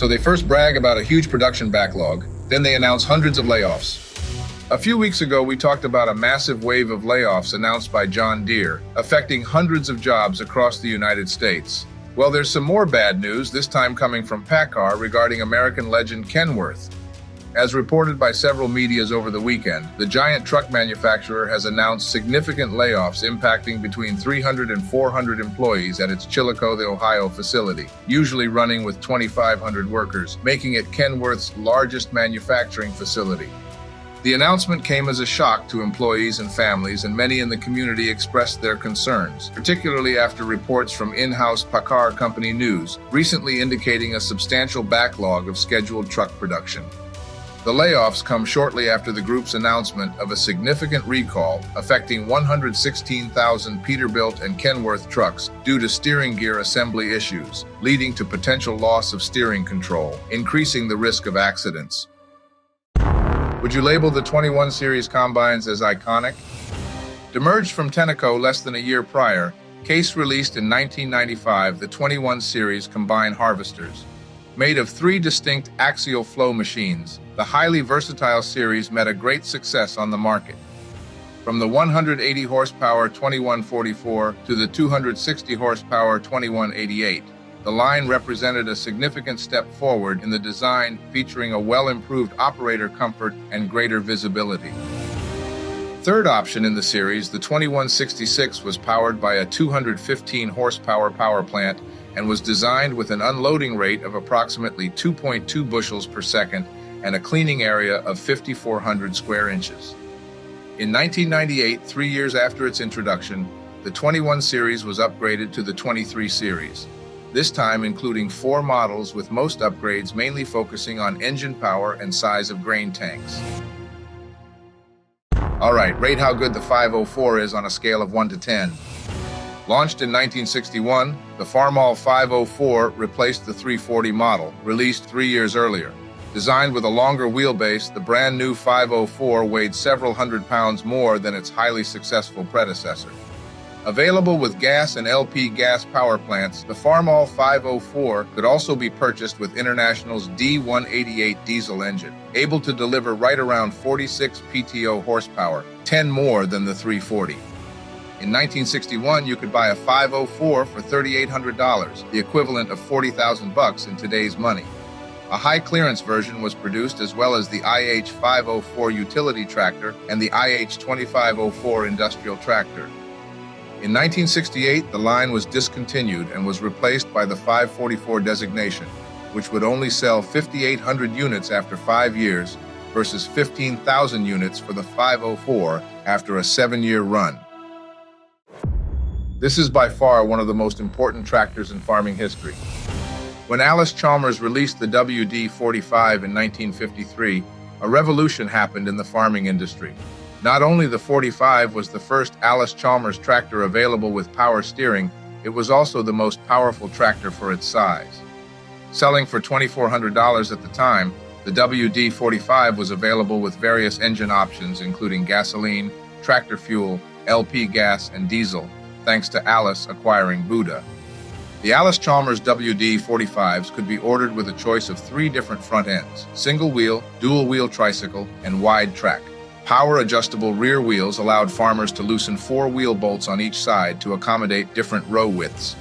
So they first brag about a huge production backlog, then they announce hundreds of layoffs. A few weeks ago, we talked about a massive wave of layoffs announced by John Deere, affecting hundreds of jobs across the United States. Well, there's some more bad news, this time coming from PACCAR regarding American legend Kenworth. As reported by several medias over the weekend, the giant truck manufacturer has announced significant layoffs impacting between 300 and 400 employees at its Chillicothe, Ohio facility, usually running with 2,500 workers, making it Kenworth's largest manufacturing facility. The announcement came as a shock to employees and families, and many in the community expressed their concerns, particularly after reports from in-house PACCAR Company News recently indicating a substantial backlog of scheduled truck production. The layoffs come shortly after the group's announcement of a significant recall affecting 116,000 Peterbilt and Kenworth trucks due to steering gear assembly issues, leading to potential loss of steering control, increasing the risk of accidents. Would you label the 21 Series combines as iconic? Demerged from Tenneco less than a year prior, Case released in 1995 the 21 Series combine harvesters. Made of 3 distinct axial flow machines, the highly versatile series met a great success on the market. From the 180 horsepower 2144 to the 260 horsepower 2188, the line represented a significant step forward in the design, featuring a well-improved operator comfort and greater visibility. Third option in the series, the 2166, was powered by a 215 horsepower power plant and was designed with an unloading rate of approximately 2.2 bushels per second and a cleaning area of 5,400 square inches. In 1998, 3 years after its introduction, the 21 Series was upgraded to the 23 Series. This time including 4 models, with most upgrades mainly focusing on engine power and size of grain tanks. Alright, rate how good the 504 is on a scale of 1 to 10. Launched in 1961, the Farmall 504 replaced the 340 model, released 3 years earlier. Designed with a longer wheelbase, the brand new 504 weighed several hundred pounds more than its highly successful predecessor. Available with gas and LP gas power plants, the Farmall 504 could also be purchased with International's D188 diesel engine, able to deliver right around 46 PTO horsepower, 10 more than the 340. In 1961, you could buy a 504 for $3,800, the equivalent of $40,000 in today's money. A high-clearance version was produced, as well as the IH504 utility tractor and the IH2504 industrial tractor. In 1968, the line was discontinued and was replaced by the 544 designation, which would only sell 5,800 units after 5 years versus 15,000 units for the 504 after a 7-year run. This is by far one of the most important tractors in farming history. When Allis-Chalmers released the WD-45 in 1953, a revolution happened in the farming industry. Not only the 45 was the first Allis-Chalmers tractor available with power steering, it was also the most powerful tractor for its size. Selling for $2,400 at the time, the WD-45 was available with various engine options including gasoline, tractor fuel, LP gas, and diesel, thanks to Allis acquiring Buda. The Allis-Chalmers WD-45s could be ordered with a choice of 3 different front ends: single-wheel, dual-wheel tricycle, and wide track. Power-adjustable rear wheels allowed farmers to loosen 4 wheel bolts on each side to accommodate different row widths.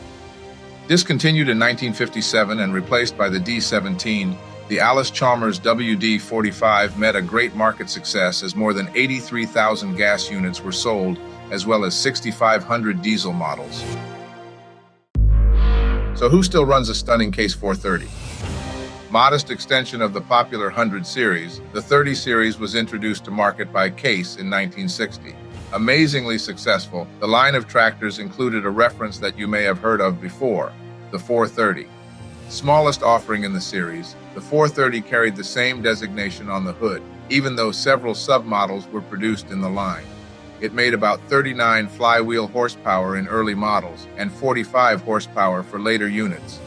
Discontinued in 1957 and replaced by the D17, the Allis-Chalmers WD-45 met a great market success as more than 83,000 gas units were sold, as well as 6,500 diesel models. So who still runs a stunning Case 430? Modest extension of the popular 100 series, the 30 series was introduced to market by Case in 1960. Amazingly successful, the line of tractors included a reference that you may have heard of before, the 430. Smallest offering in the series, the 430 carried the same designation on the hood, even though several submodels were produced in the line. It made about 39 flywheel horsepower in early models and 45 horsepower for later units.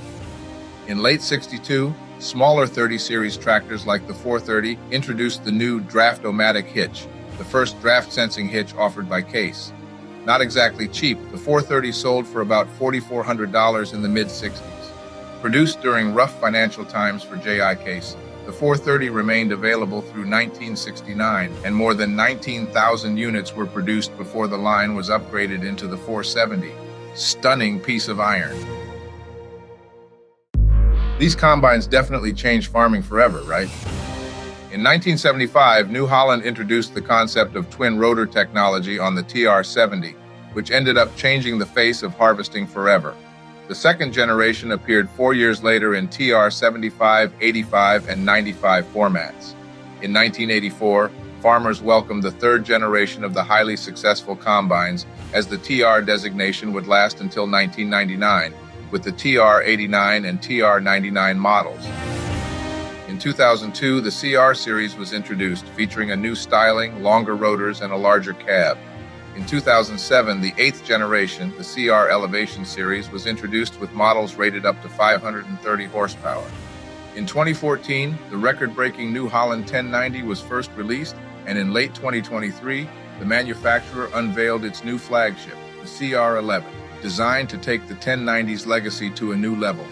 In late '62, smaller 30 series tractors like the 430 introduced the new Draft-O-Matic hitch, the first draft-sensing hitch offered by Case. Not exactly cheap, the 430 sold for about $4,400 in the mid-'60s. Produced during rough financial times for J.I. Case, the 430 remained available through 1969, and more than 19,000 units were produced before the line was upgraded into the 470. Stunning piece of iron. These combines definitely changed farming forever, right? In 1975, New Holland introduced the concept of twin rotor technology on the TR-70, which ended up changing the face of harvesting forever. The second generation appeared 4 years later in TR-75, 85, and 95 formats. In 1984, farmers welcomed the third generation of the highly successful combines, as the TR designation would last until 1999, with the TR-89 and TR-99 models. In 2002, the CR series was introduced, featuring a new styling, longer rotors, and a larger cab. In 2007, the 8th generation, the CR Elevation series, was introduced with models rated up to 530 horsepower. In 2014, the record-breaking New Holland 1090 was first released, and in late 2023, the manufacturer unveiled its new flagship, the CR11, designed to take the 1090's legacy to a new level.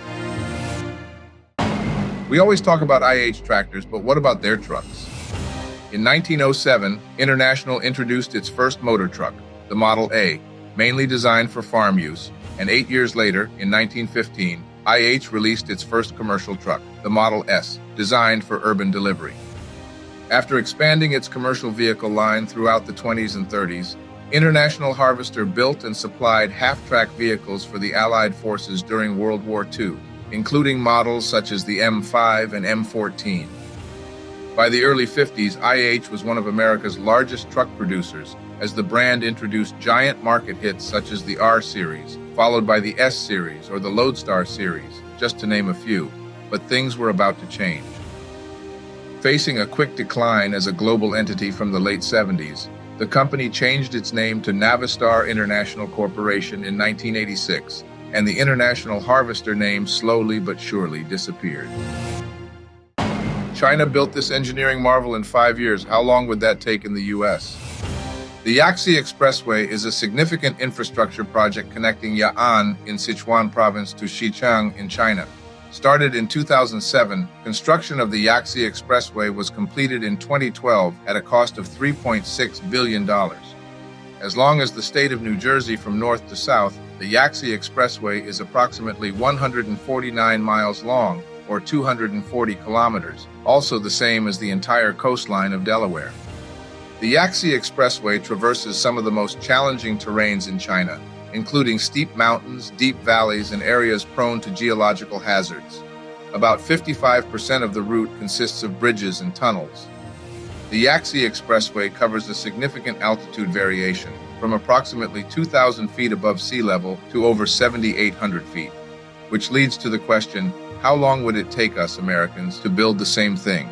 We always talk about IH tractors, but what about their trucks? In 1907, International introduced its first motor truck, the Model A, mainly designed for farm use, and 8 years later, in 1915, IH released its first commercial truck, the Model S, designed for urban delivery. After expanding its commercial vehicle line throughout the 20s and 30s, International Harvester built and supplied half-track vehicles for the Allied forces during World War II, including models such as the M5 and M14. By the early 50s, IH was one of America's largest truck producers, as the brand introduced giant market hits such as the R Series, followed by the S Series or the Lodestar Series, just to name a few. But things were about to change. Facing a quick decline as a global entity from the late 70s, the company changed its name to Navistar International Corporation in 1986, and the International Harvester name slowly but surely disappeared. China built this engineering marvel in 5 years. How long would that take in the US? The Yaxi Expressway is a significant infrastructure project connecting Ya'an in Sichuan province to Xichang in China. Started in 2007, construction of the Yaxi Expressway was completed in 2012 at a cost of $3.6 billion. As long as the state of New Jersey from north to south, the Yaxi Expressway is approximately 149 miles long, or 240 kilometers, also the same as the entire coastline of Delaware. The Yaxi Expressway traverses some of the most challenging terrains in China, including steep mountains, deep valleys, and areas prone to geological hazards. About 55% of the route consists of bridges and tunnels. The Yaxi Expressway covers a significant altitude variation, from approximately 2,000 feet above sea level to over 7,800 feet, which leads to the question, how long would it take us Americans to build the same thing?